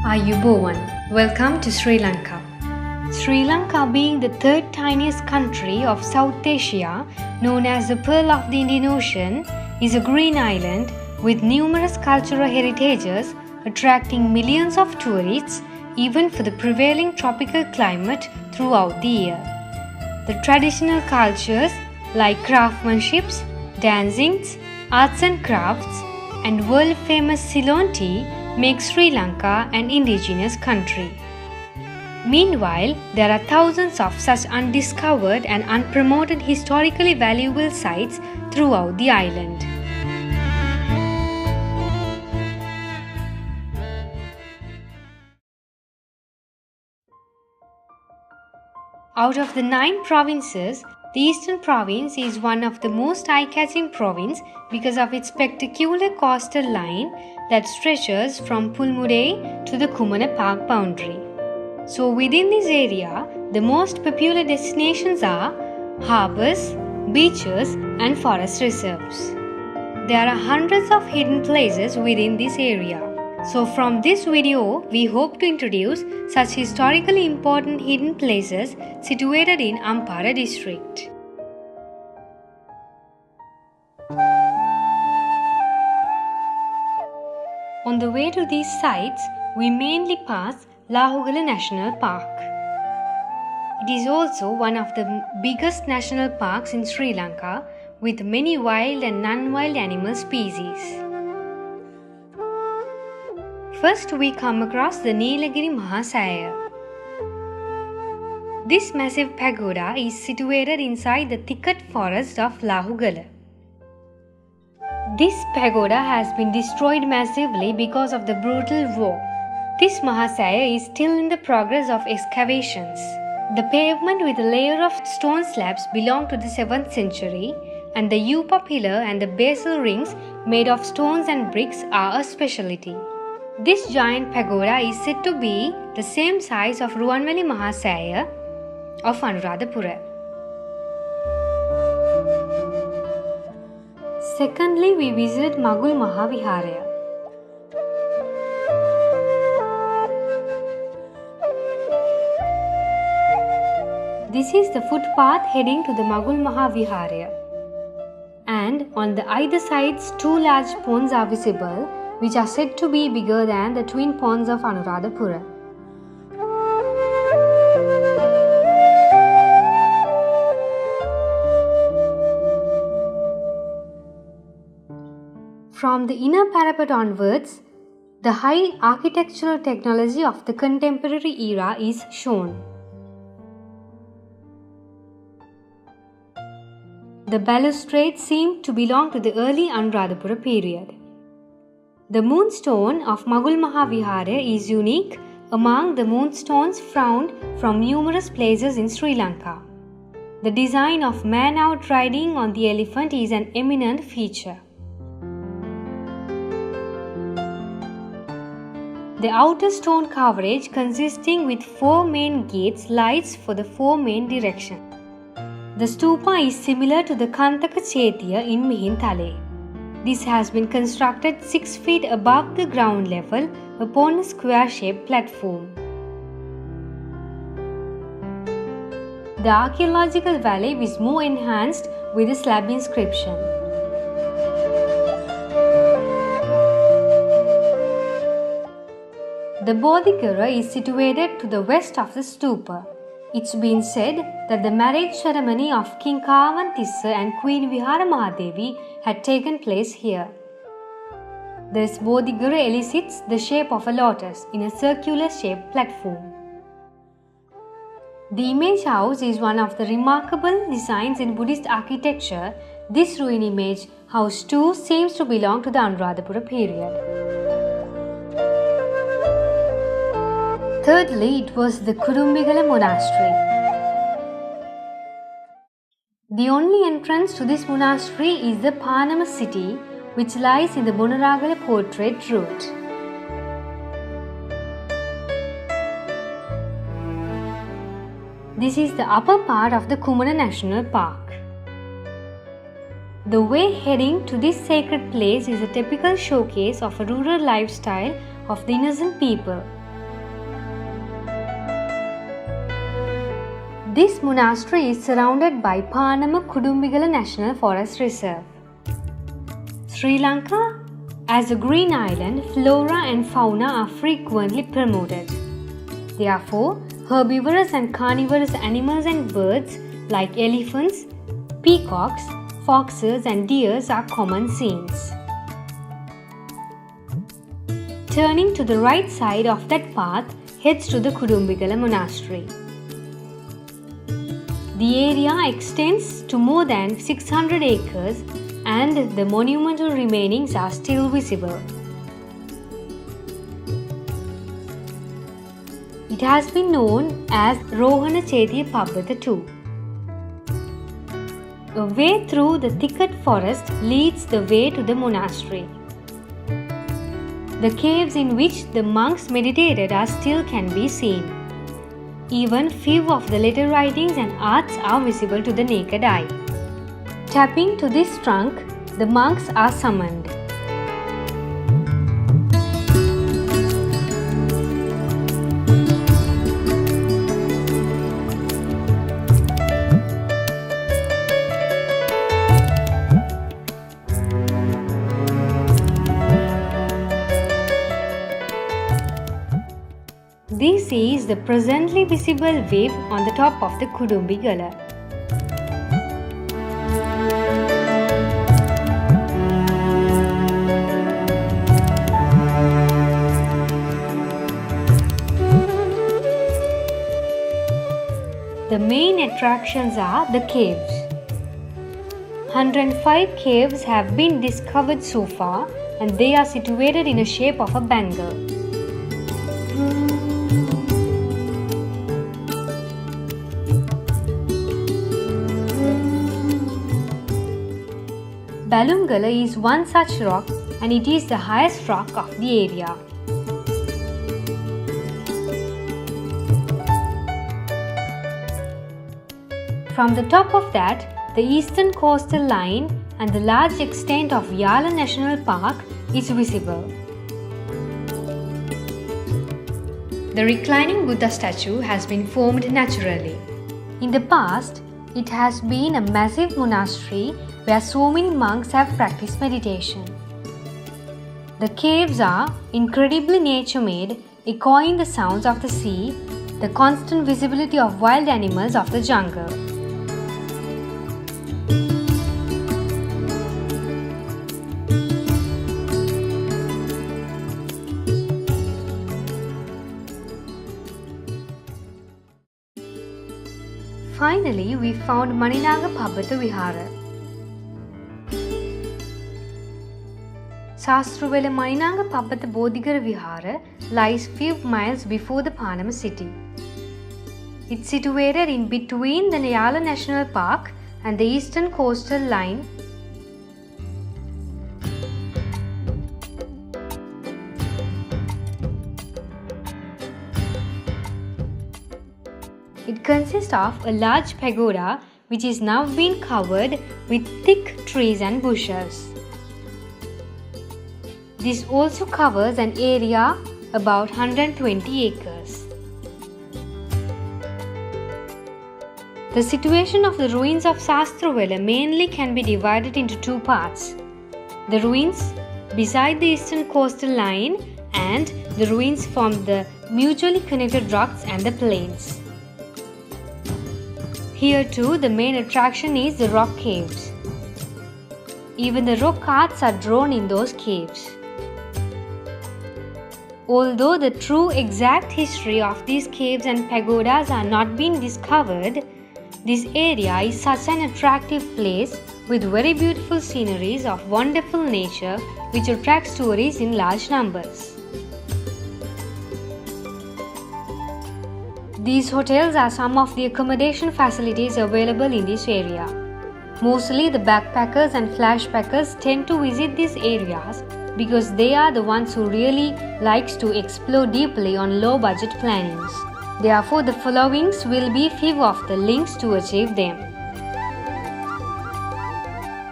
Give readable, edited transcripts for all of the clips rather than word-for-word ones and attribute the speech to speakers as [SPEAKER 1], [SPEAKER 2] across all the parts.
[SPEAKER 1] Ayubowan. Welcome to Sri Lanka. Sri Lanka, being the third tiniest country of South Asia, known as the Pearl of the Indian Ocean, is a green island with numerous cultural heritages attracting millions of tourists even for the prevailing tropical climate throughout the year. The traditional cultures like craftsmanships, dancings, arts and crafts, and world-famous Ceylon tea make Sri Lanka an indigenous country. Meanwhile, there are thousands of such undiscovered and unpromoted historically valuable sites throughout the island. Out of the 9 provinces, the Eastern Province is one of the most eye-catching provinces because of its spectacular coastal line that stretches from Pulmuddai to the Kumana Park boundary. So within this area, the most popular destinations are harbours, beaches and forest reserves. There are hundreds of hidden places within this area. So from this video, we hope to introduce such historically important hidden places situated in Ampara District. On the way to these sites, we mainly pass Ayubowan National Park. It is also one of the biggest national parks in Sri Lanka with many wild and non-wild animal species. First, we come across the Nilagiri Mahasaya. This massive pagoda is situated inside the thicket forest of Ayubowan. This pagoda has been destroyed massively because of the brutal war. This Mahasaya is still in the progress of excavations. The pavement with a layer of stone slabs belong to the 7th century, and the Yupa pillar and the basal rings made of stones and bricks are a specialty. This giant pagoda is said to be the same size of Ruwanweli Mahasaya of Anuradhapura. Secondly, we visited Magul Mahaviharaya. This is the footpath heading to the Magul Mahaviharaya. And on the either sides, 2 large ponds are visible, which are said to be bigger than the twin ponds of Anuradhapura. From the inner parapet onwards, the high architectural technology of the contemporary era is shown. The balustrades seem to belong to the early Anuradhapura period. The moonstone of Magul Mahaviharaya is unique among the moonstones found from numerous places in Sri Lanka. The design of man out riding on the elephant is an eminent feature. The outer stone coverage consisting with 4 main gates lights for the 4 main directions. The stupa is similar to the Kantaka Chetiya in Mihintale. This has been constructed 6 feet above the ground level upon a square-shaped platform. The archaeological valley is more enhanced with a slab inscription. The Bodhigara is situated to the west of the stupa. It's been said that the marriage ceremony of King Kavantissa and Queen Vihara Mahadevi had taken place here. This Bodhigara elicits the shape of a lotus in a circular shaped platform. The image house is one of the remarkable designs in Buddhist architecture. This ruin image house too seems to belong to the Anuradhapura period. Thirdly, it was the Kudumbigala monastery. The only entrance to this monastery is the Panama city, which lies in the Bonaragala Portrait route. This is the upper part of the Kumana National Park. The way heading to this sacred place is a typical showcase of a rural lifestyle of the innocent people. This monastery is surrounded by Kumana National Forest Reserve. Sri Lanka, as a green island, flora and fauna are frequently promoted. Therefore, herbivorous and carnivorous animals and birds like elephants, peacocks, foxes and deers are common scenes. Turning to the right side of that path heads to the Kudumbigala Monastery. The area extends to more than 600 acres and the monumental remainings are still visible. It has been known as Rohana Chetiya Pabbata too. A way through the thicket forest leads the way to the monastery. The caves in which the monks meditated are still can be seen. Even few of the letter writings and arts are visible to the naked eye. Tapping to this trunk, the monks are summoned. This is the presently visible wave on the top of the Kudumbigala. The main attractions are the caves. 105 caves have been discovered so far and they are situated in a shape of a bangle. Balungala is one such rock and it is the highest rock of the area. From the top of that, the eastern coastal line and the large extent of Yala National Park is visible. The reclining Buddha statue has been formed naturally. In the past, it has been a massive monastery where so many monks have practiced meditation. The caves are incredibly nature-made, echoing the sounds of the sea, the constant visibility of wild animals of the jungle. Finally, we found Maninaga Pabbata Vihara. Sastruwela Maninaga Pabbata Bodhigara Vihara lies few miles before the Panama city. It's situated in between the Yala National Park and the eastern coastal line. It consists of a large pagoda which is now been covered with thick trees and bushes. This also covers an area about 120 acres. The situation of the ruins of Sastruwela mainly can be divided into two parts. The ruins beside the eastern coastal line and the ruins from the mutually connected rocks and the plains. Here too, the main attraction is the rock caves. Even the rock arts are drawn in those caves. Although the true exact history of these caves and pagodas are not being discovered, this area is such an attractive place with very beautiful sceneries of wonderful nature which attracts tourists in large numbers. These hotels are some of the accommodation facilities available in this area. Mostly the backpackers and flashbackers tend to visit these areas because they are the ones who really likes to explore deeply on low budget plannings. Therefore, the followings will be few of the links to achieve them.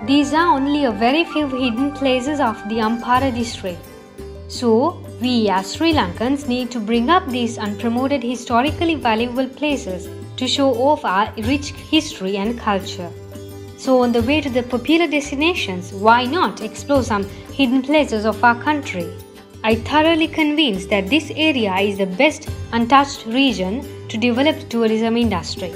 [SPEAKER 1] These are only a very few hidden places of the Ampara District. So, we as Sri Lankans need to bring up these unpromoted historically valuable places to show off our rich history and culture. So on the way to the popular destinations, why not explore some hidden places of our country? I thoroughly convinced that this area is the best untouched region to develop the tourism industry.